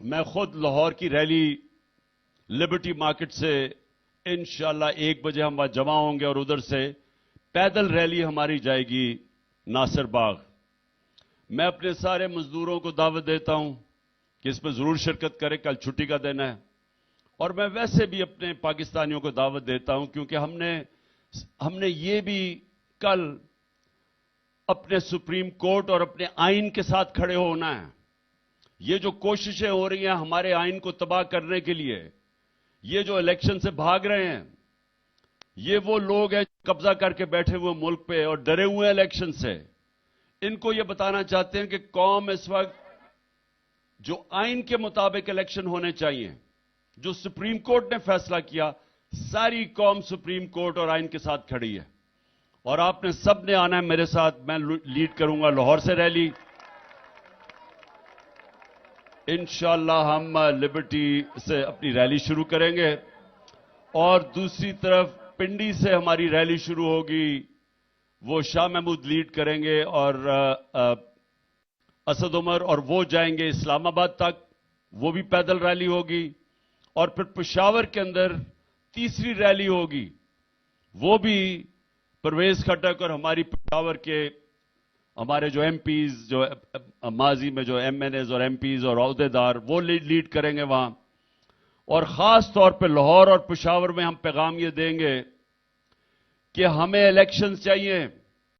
میں خود لاہور کی ریلی لبرٹی مارکیٹ سے انشاءاللہ 1 بجے ہم وہاں جمع ہوں گے اور ادھر سے پیدل ریلی ہماری جائے گی ناصر باغ. میں اپنے سارے مزدوروں کو دعوت دیتا ہوں کہ اس میں ضرور شرکت کریں. کل چھٹی کا دن ہے. اور میں ویسے بھی اپنے پاکستانیوں کو دعوت دیتا ہوں کیونکہ ہم نے یہ بھی کل اپنے سپریم کورٹ اور اپنے آئین کے ساتھ کھڑے ہونا ہے. یہ جو کوششیں ہو رہی ہیں ہمارے آئین کو تباہ کرنے کے لیے، یہ جو الیکشن سے بھاگ رہے ہیں، یہ وہ لوگ ہیں قبضہ کر کے بیٹھے ہوئے ملک پہ اور ڈرے ہوئے ہیں الیکشن سے. ان کو یہ بتانا چاہتے ہیں کہ قوم اس وقت جو آئین کے مطابق الیکشن ہونے چاہیے، جو سپریم کورٹ نے فیصلہ کیا، ساری قوم سپریم کورٹ اور آئین کے ساتھ کھڑی ہے. اور آپ نے سب نے آنا ہے میرے ساتھ. میں لیڈ کروں گا لاہور سے ریلی. انشاءاللہ ہم لبرٹی سے اپنی ریلی شروع کریں گے اور دوسری طرف پنڈی سے ہماری ریلی شروع ہوگی. وہ شاہ محمود لیڈ کریں گے اور اسد عمر، اور وہ جائیں گے اسلام آباد تک. وہ بھی پیدل ریلی ہوگی. اور پھر پشاور کے اندر تیسری ریلی ہوگی. وہ بھی پرویز خٹک اور ہماری پشاور کے ہمارے جو ایم پیز، جو ماضی میں جو ایم این ایز اور ایم پیز اور عہدیدار، وہ لیڈ کریں گے وہاں. اور خاص طور پہ لاہور اور پشاور میں ہم پیغام یہ دیں گے کہ ہمیں الیکشنز چاہیے.